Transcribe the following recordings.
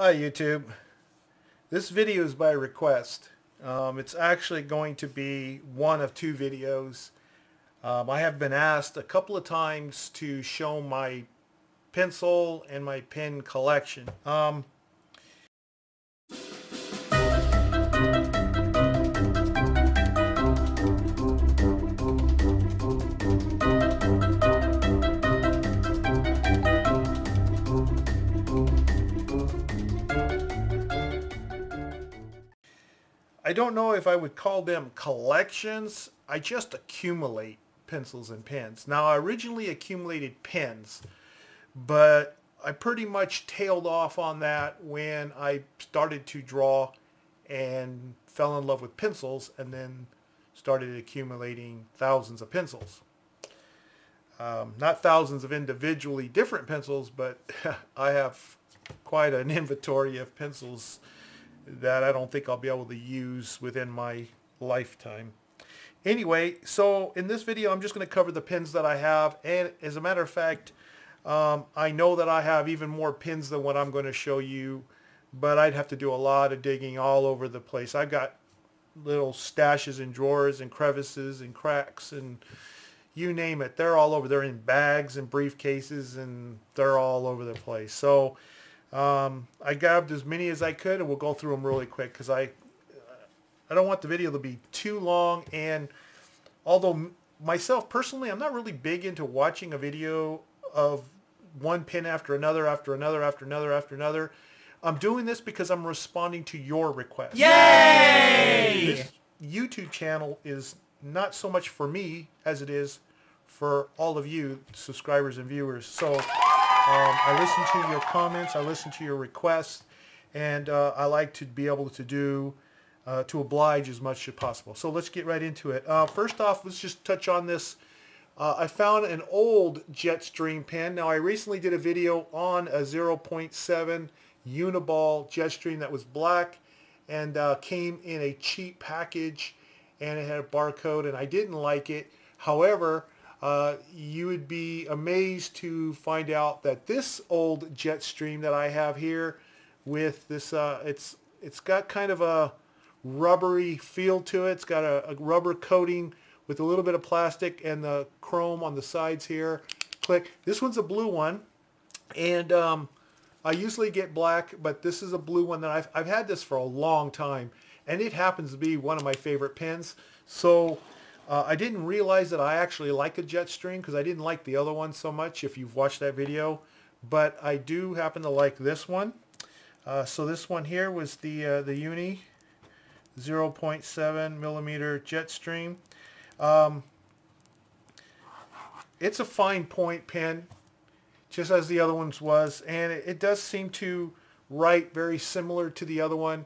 Hi YouTube. This video is by request. It's actually going to be one of two videos. I have been asked a couple of times to show my pencil and my pen collection. I don't know if I would call them collections. I just accumulate pencils and pens. Now, I originally accumulated pens, but I pretty much tailed off on that when I started to draw and fell in love with pencils and then started accumulating thousands of pencils. Not thousands of individually different pencils, but I have quite an inventory of pencils that I don't think I'll be able to use within my lifetime. Anyway, so in this video I'm just going to cover the pens that I have, and as a matter of fact, I know that I have even more pens than what I'm going to show you, but I'd have to do a lot of digging all over the place. I've got little stashes and drawers and crevices and cracks and you name it. They're all over. They're in bags and briefcases and they're all over the place. So I grabbed as many as I could, and we'll go through them really quick because I don't want the video to be too long. And although myself personally, I'm not really big into watching a video of one pen after another, after another, after another, after another. I'm doing this because I'm responding to your requests. Yay! This YouTube channel is not so much for me as it is for all of you subscribers and viewers. So I listen to your comments, I listen to your requests, and I like to be able to do, to oblige as much as possible. So let's get right into it. First off, let's just touch on this. I found an old Jetstream pen. Now, I recently did a video on a 0.7 Uniball Jetstream that was black and came in a cheap package, and it had a barcode, and I didn't like it. However, you would be amazed to find out that this old Jetstream that I have here with this, it's got kind of a rubbery feel to it. It's got a rubber coating with a little bit of plastic and the chrome on the sides here. Click. This one's a blue one, and I usually get black, but this is a blue one that I've had this for a long time, and it happens to be one of my favorite pens. So I didn't realize that I actually like a Jetstream because I didn't like the other one so much, if you've watched that video, but I do happen to like this one. So this one here was the Uni 0.7 millimeter Jetstream. It's a fine point pen, just as the other ones was, and it does seem to write very similar to the other one.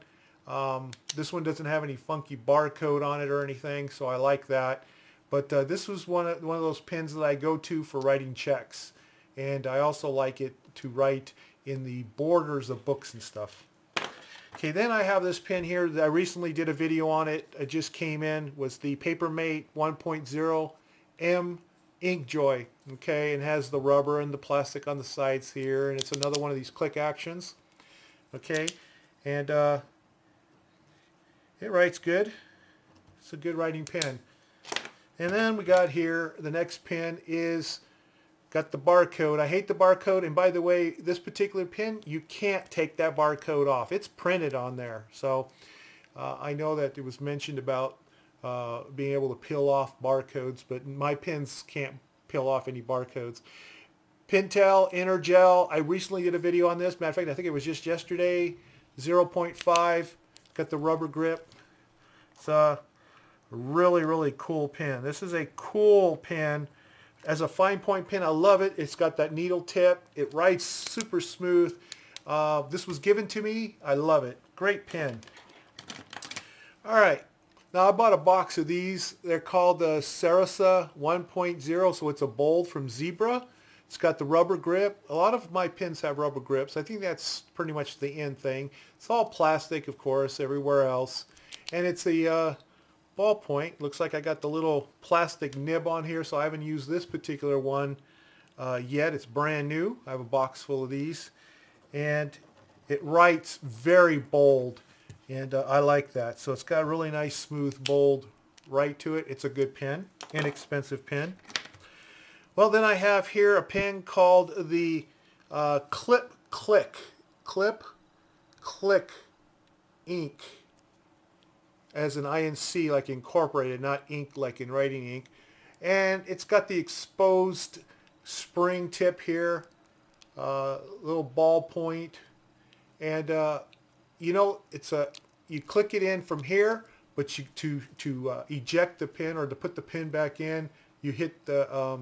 This one doesn't have any funky barcode on it or anything, so I like that. But this was one of those pens that I go to for writing checks, and I also like it to write in the borders of books and stuff. Okay, then I have this pen here that I recently did a video on it. It just came in, was the Papermate 1.0 M Inkjoy. Okay, and has the rubber and the plastic on the sides here, and it's another one of these click actions. Okay, and it writes good. It's a good writing pen. And then we got here, the next pen is got the barcode. I hate the barcode, and by the way, this particular pen, you can't take that barcode off. It's printed on there. So I know that it was mentioned about being able to peel off barcodes, but my pens can't peel off any barcodes. Pentel Intergel, I recently did a video on this. Matter of fact, I think it was just yesterday. 0.5, got the rubber grip. It's a really, really cool pen. This is a cool pen. As a fine point pen, I love it. It's got that needle tip. It writes super smooth. This was given to me. I love it. Great pen. All right. Now I bought a box of these. They're called the Sarasa 1.0, so it's a bold from Zebra. It's got the rubber grip. A lot of my pens have rubber grips. I think that's pretty much the end thing. It's all plastic, of course, everywhere else. And it's a ballpoint. Looks like I got the little plastic nib on here, so I haven't used this particular one yet. It's brand new. I have a box full of these. And it writes very bold, and I like that. So it's got a really nice, smooth, bold write to it. It's a good pen, inexpensive pen. Well, then I have here a pen called the Clip Click Ink, as an INC, like incorporated, not ink like in writing ink. And it's got the exposed spring tip here, little ballpoint, and you know, you click it in from here, but to eject the pin or to put the pin back in, you hit the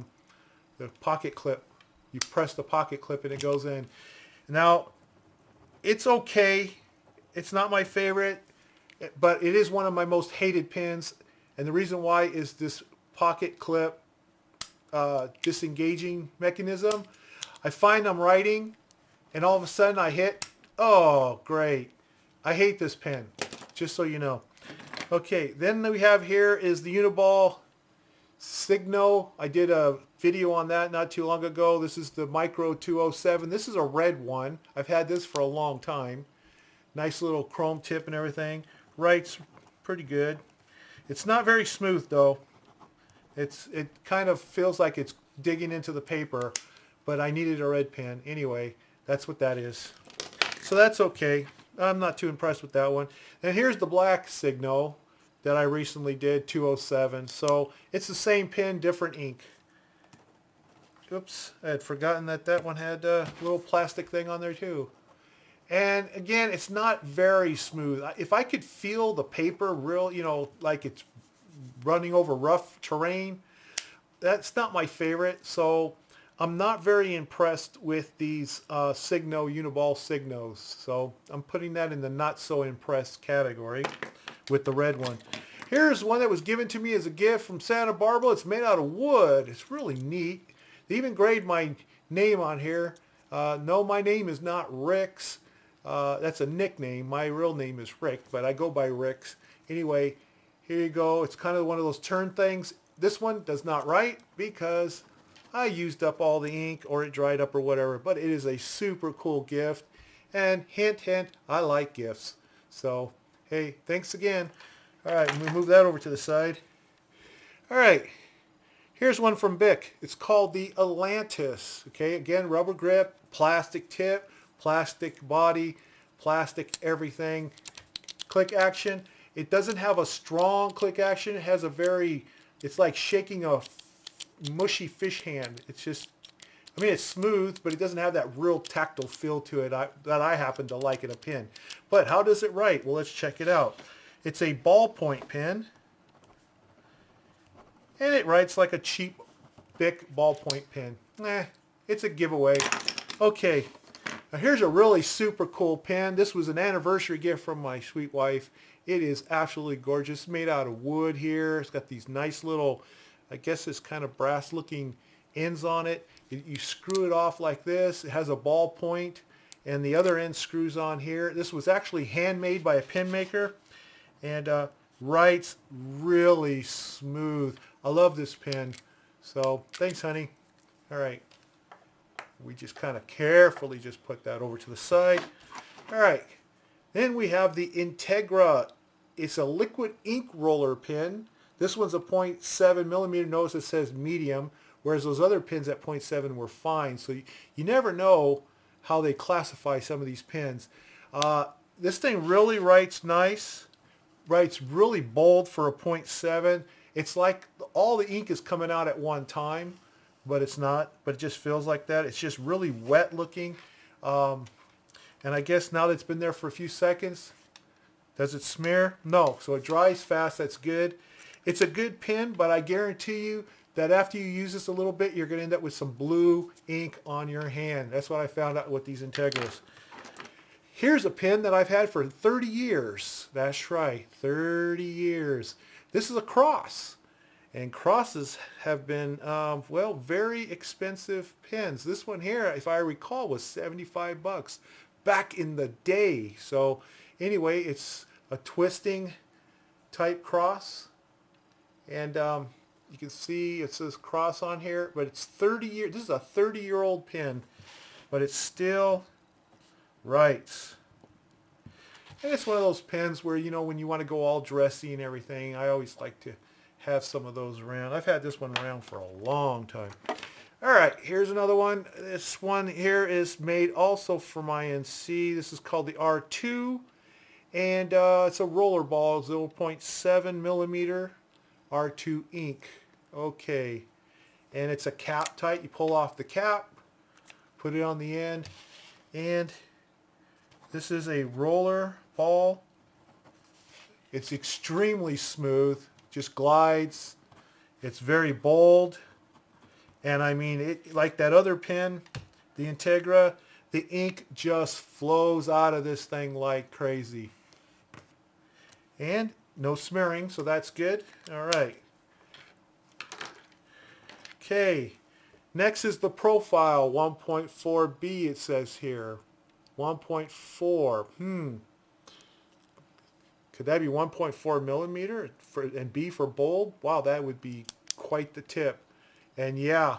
pocket clip. You press the pocket clip and it goes in. Now, it's okay. It's not my favorite, but it is one of my most hated pins. And the reason why is this pocket clip disengaging mechanism. I find I'm writing and all of a sudden I hit, oh great, I hate this pen, just so you know. Okay, then we have here is the Uniball Signo. I did a video on that not too long ago. This is the Micro 207. This is a red one. I've had this for a long time. Nice little chrome tip and everything. Writes pretty good. It's not very smooth though. It kind of feels like it's digging into the paper, but I needed a red pen. Anyway, that's what that is. So that's okay. I'm not too impressed with that one. And here's the black Signo that I recently did, 207. So it's the same pen, different ink. Oops, I had forgotten that that one had a little plastic thing on there too. And again, it's not very smooth. If I could feel the paper real, you know, like it's running over rough terrain, that's not my favorite. So I'm not very impressed with these Signo, Uniball Signos. So I'm putting that in the not so impressed category with the red one. Here's one that was given to me as a gift from Santa Barbara. It's made out of wood. It's really neat. They even engraved my name on here. No, my name is not Rix. That's a nickname. My real name is Rick, but I go by Rix. Anyway, here you go. It's kind of one of those turn things. This one does not write because I used up all the ink or it dried up or whatever, but it is a super cool gift. And hint, hint, I like gifts. So, hey, thanks again. All right, we'll move that over to the side. All right, here's one from Bic. It's called the Atlantis. Okay, again, rubber grip, plastic tip, plastic body, plastic everything. Click action. It doesn't have a strong click action. It has a very, it's like shaking a mushy fish hand. It's just, I mean, it's smooth, but it doesn't have that real tactile feel to it that I happen to like in a pen. But how does it write? Well, let's check it out. It's a ballpoint pen, and it writes like a cheap Bic ballpoint pen. It's a giveaway. Okay, now here's a really super cool pen. This was an anniversary gift from my sweet wife. It is absolutely gorgeous. It's made out of wood here. It's got these nice little, I guess it's kind of brass looking ends on it. You screw it off like this. It has a ball point and the other end screws on here. This was actually handmade by a pen maker and writes really smooth. I love this pen. So thanks, honey. All right. We just kind of carefully just put that over to the side. All right. Then we have the Integra. It's a liquid ink roller pen. This one's a 0.7 millimeter. Notice it says medium, whereas those other pens at 0.7 were fine. So you never know how they classify some of these pens. This thing really writes nice. Writes really bold for a 0.7. It's like all the ink is coming out at one time, but it's not. But it just feels like that. It's just really wet looking. And I guess now that it's been there for a few seconds, does it smear? No. So it dries fast. That's good. It's a good pen, but I guarantee you that after you use this a little bit, you're going to end up with some blue ink on your hand. That's what I found out with these Integras. Here's a pen that I've had for 30 years. That's right, 30 years. This is a Cross. And Crosses have been, well, very expensive pens. This one here, if I recall, was 75 bucks back in the day. So anyway, it's a twisting type Cross. And you can see it says Cross on here, but it's 30 years. This is a 30-year-old pen, but it's still Right. And it's one of those pens where, you know, when you want to go all dressy and everything, I always like to have some of those around. I've had this one around for a long time. All right, here's another one. This one here is made also from INC. This is called the R2, and it's a roller ball, 0.7 millimeter R2 ink. Okay, and it's a cap type. You pull off the cap, put it on the end, and this is a roller ball. It's extremely smooth, just glides. It's very bold. And I mean, it, like that other pen, the Integra, the ink just flows out of this thing like crazy. And no smearing, so that's good. All right. Okay. Next is the profile, 1.4B it says here. 1.4. Could that be 1.4 millimeter and B for bold? Wow, that would be quite the tip. And yeah,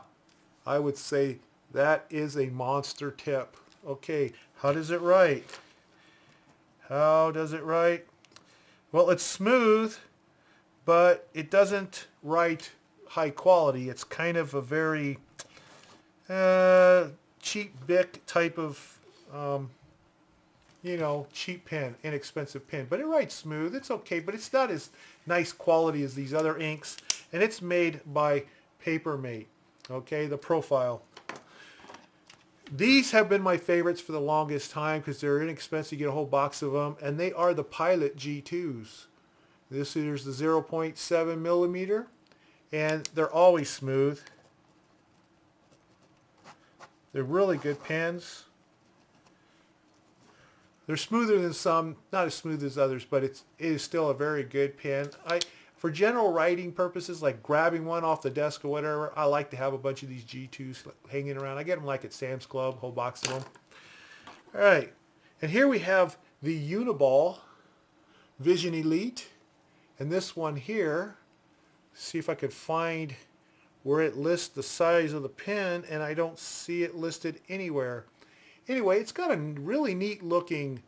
I would say that is a monster tip. Okay, how does it write? How does it write? Well, it's smooth, but it doesn't write high quality. It's kind of a very cheap Bic type of, you know, cheap pen, inexpensive pen. But it writes smooth. It's okay, but it's not as nice quality as these other inks. And it's made by Papermate. Okay, the profile. These have been my favorites for the longest time because they're inexpensive. You get a whole box of them, and they are the Pilot G2s. This is the 0.7 millimeter, and they're always smooth. They're really good pens. They're smoother than some, not as smooth as others, but it is still a very good pen. For general writing purposes, like grabbing one off the desk or whatever, I like to have a bunch of these G2s hanging around. I get them like at Sam's Club, whole box of them. All right, and here we have the Uniball Vision Elite, and this one here, see if I could find where it lists the size of the pen, and I don't see it listed anywhere. Anyway, it's got a really neat looking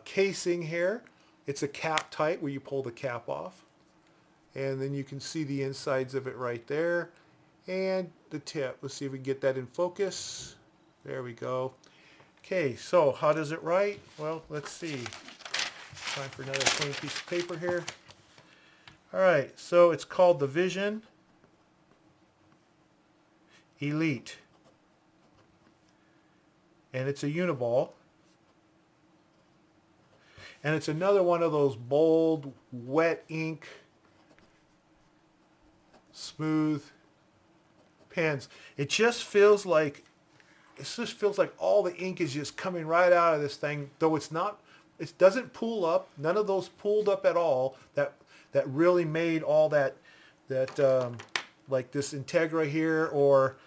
casing here. It's a cap type where you pull the cap off. And then you can see the insides of it right there. And the tip. Let's see if we can get that in focus. There we go. Okay, so how does it write? Well, let's see. Time for another clean piece of paper here. All right, so it's called the Vision Elite. And it's a Uniball. And it's another one of those bold, wet ink, smooth pens. It just feels like all the ink is just coming right out of this thing, though it's not. It doesn't pool up. None of those pooled up at all. That really made all that like this Integra here, or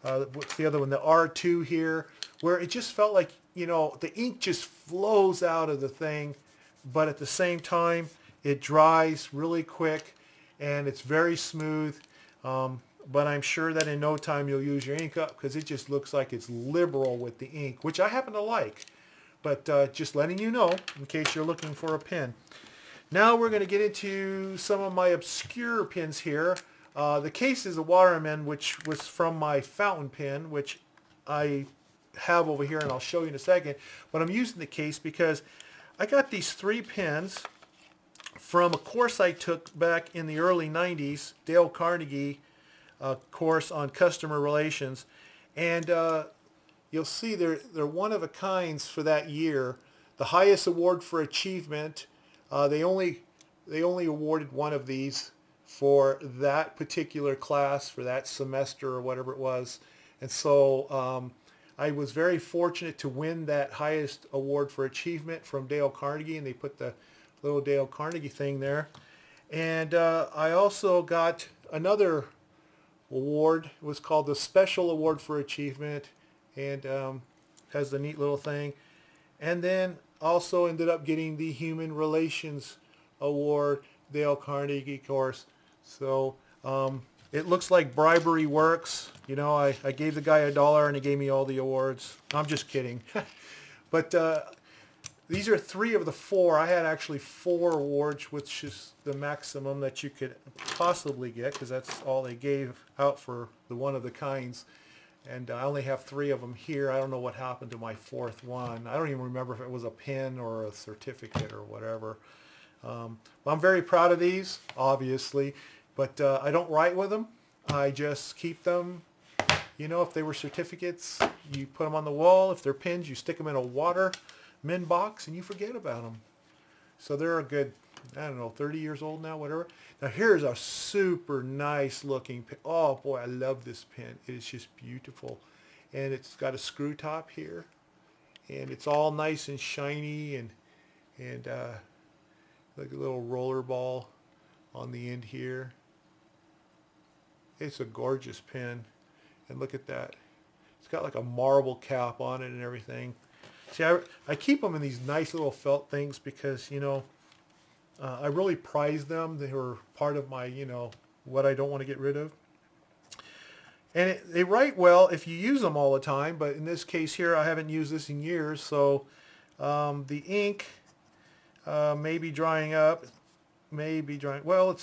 what's the other one, the R2 here, where it just felt like, you know, the ink just flows out of the thing, but at the same time it dries really quick and it's very smooth. But I'm sure that in no time you'll use your ink up because it just looks like it's liberal with the ink, which I happen to like. But just letting you know in case you're looking for a pen. Now we're going to get into some of my obscure pens here. The case is a Waterman, which was from my fountain pen, which I have over here, and I'll show you in a second. But I'm using the case because I got these 3 pens from a course I took back in the early 90s, Dale Carnegie course on customer relations. And you'll see they're one of a kinds for that year. The highest award for achievement, they only awarded one of these for that particular class, for that semester or whatever it was. And so I was very fortunate to win that highest award for achievement from Dale Carnegie, and they put the little Dale Carnegie thing there. And I also got another award. It was called the Special Award for Achievement, and has the neat little thing. And then also ended up getting the Human Relations Award, Dale Carnegie course. So it looks like bribery works. You know, I gave the guy $1 and he gave me all the awards. I'm just kidding. But these are 3 of the 4. I had actually 4 awards, which is the maximum that you could possibly get, because that's all they gave out for the one of the kinds. And I only have 3 of them here. I don't know what happened to my 4th one. I don't even remember if it was a pin or a certificate or whatever. I'm very proud of these, obviously, but I don't write with them. I just keep them. You know, if they were certificates, you put them on the wall. If they're pins, you stick them in a Waterman box and you forget about them. So they're a good, I don't know, 30 years old now, whatever. Now here's a super nice looking pen. Oh boy, I love this pen. It is just beautiful. And it's got a screw top here. And it's all nice and shiny and like a little roller ball on the end here. It's a gorgeous pen. And look at that. It's got like a marble cap on it and everything. See, I keep them in these nice little felt things because, you know, I really prize them. They were part of my, you know, what I don't want to get rid of. And they write well if you use them all the time. But in this case here, I haven't used this in years. So the ink may be drying up. Well,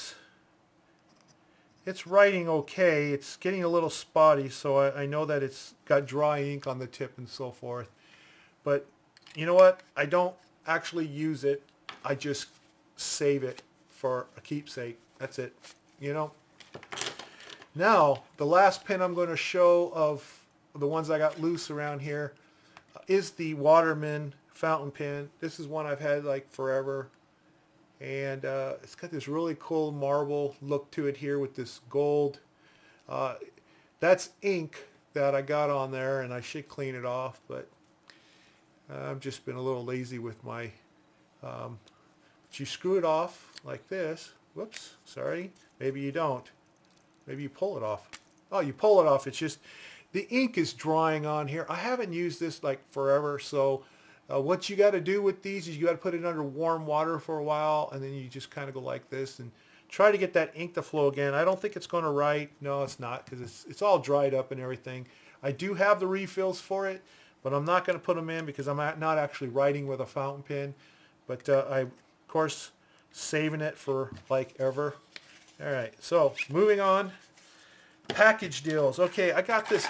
it's writing okay. It's getting a little spotty, so I know that it's got dry ink on the tip and so forth. But you know what? I don't actually use it. I just save it for a keepsake. That's it. You know? Now, the last pen I'm going to show of the ones I got loose around here is the Waterman Fountain Pin. This is one I've had like forever. And it's got this really cool marble look to it here with this gold. That's ink that I got on there, and I should clean it off, but I've just been a little lazy with my... but you screw it off like this. Whoops, sorry. Maybe you don't. Maybe you pull it off. Oh, you pull it off. It's just the ink is drying on here. I haven't used this like forever, so... what you got to do with these is you got to put it under warm water for a while, and then you just kind of go like this and try to get that ink to flow again. I don't think it's going to write. No, it's not, because it's all dried up and everything. I do have the refills for it, but I'm not going to put them in because I'm not actually writing with a fountain pen. But I, of course, saving it for like ever. All right, so moving on. Package deals. Okay, I got this.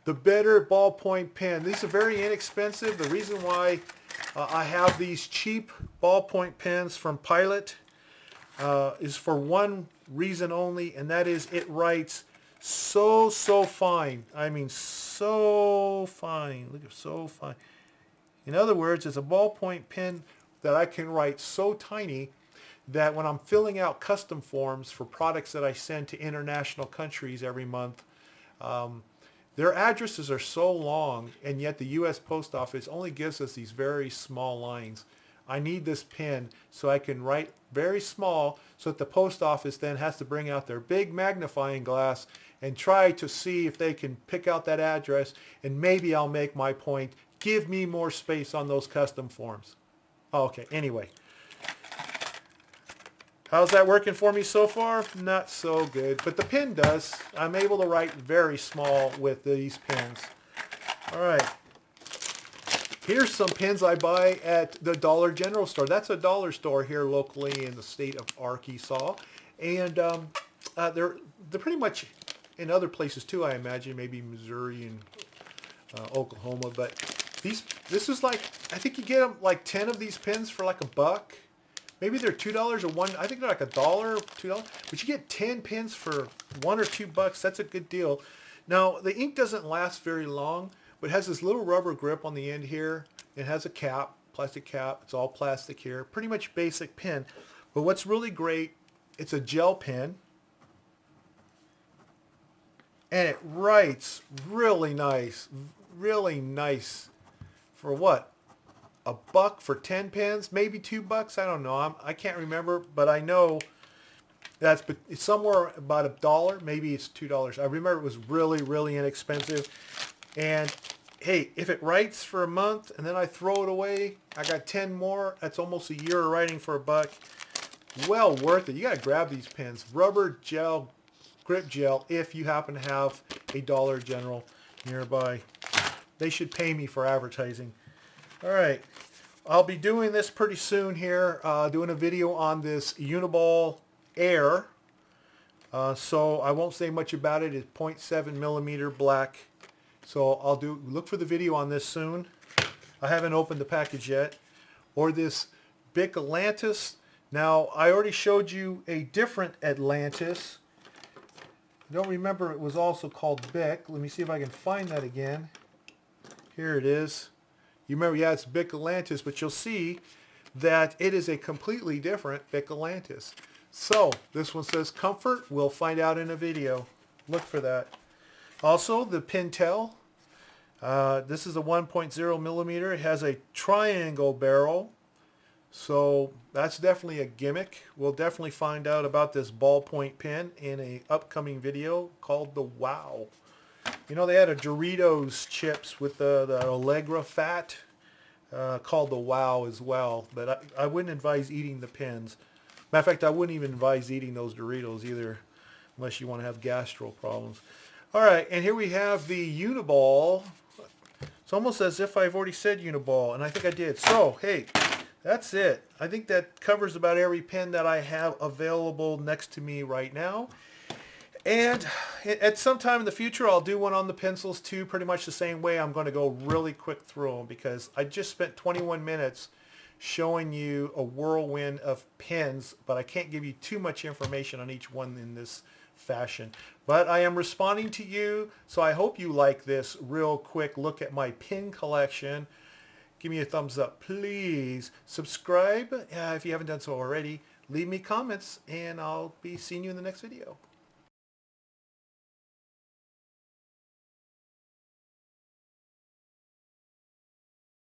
The Better Ballpoint pen. These are very inexpensive. The reason why I have these cheap ballpoint pens from Pilot is for one reason only, and that is it writes so fine. I mean, so fine. Look at so fine. In other words, it's a ballpoint pen that I can write so tiny that when I'm filling out custom forms for products that I send to international countries every month, their addresses are so long, and yet the U.S. Post Office only gives us these very small lines. I need this pen so I can write very small so that the post office then has to bring out their big magnifying glass and try to see if they can pick out that address, and maybe I'll make my point. Give me more space on those custom forms. Okay, anyway. How's that working for me so far? Not so good, but the pen does. I'm able to write very small with these pens. All right. Here's some pens I buy at the Dollar General store. That's a dollar store here locally in the state of Arkansas. And they're pretty much in other places too, I imagine, maybe Missouri and Oklahoma. But this is like, I think you get them like 10 of these pens for like $1. Maybe they're $2 or $1. I think they're like $1, $2. But you get 10 pens for $1 or $2. That's a good deal. Now, the ink doesn't last very long, but it has this little rubber grip on the end here. It has a cap, plastic cap. It's all plastic here. Pretty much basic pen. But what's really great, it's a gel pen. And it writes really nice. Really nice. For what? $1 for 10 pens, maybe $2. I don't know. I can't remember, but I know it's somewhere about $1. Maybe it's $2. I remember it was really inexpensive. And hey, if it writes for a month and then I throw it away, I got 10 more. That's almost a year of writing for $1. Well worth it. You got to grab these pens. Rubber gel, grip gel, if you happen to have a Dollar General nearby. They should pay me for advertising. All right. I'll be doing this pretty soon here, doing a video on this Uniball Air. So I won't say much about it. It's 0.7 millimeter black. So I'll look for the video on this soon. I haven't opened the package yet. Or this Bic Atlantis. Now I already showed you a different Atlantis. I don't remember it was also called Bic. Let me see if I can find that again. Here it is. You remember, yeah, it's Bic Atlantis, but you'll see that it is a completely different Bic Atlantis. So this one says comfort. We'll find out in a video. Look for that. Also, the Pintel. This is a 1.0 millimeter. It has a triangle barrel. So that's definitely a gimmick. We'll definitely find out about this ballpoint pen in an upcoming video called the Wow. You know, they had a Doritos chips with the Allegra fat called the Wow as well. But I wouldn't advise eating the pens. Matter of fact, I wouldn't even advise eating those Doritos either unless you want to have gastro problems. All right, and here we have the Uniball. It's almost as if I've already said Uniball, and I think I did. So, hey, that's it. I think that covers about every pen that I have available next to me right now. And at some time in the future, I'll do one on the pencils too, pretty much the same way. I'm going to go really quick through them because I just spent 21 minutes showing you a whirlwind of pens, but I can't give you too much information on each one in this fashion. But I am responding to you, so I hope you like this real quick look at my pen collection. Give me a thumbs up, please. Subscribe if you haven't done so already. Leave me comments, and I'll be seeing you in the next video.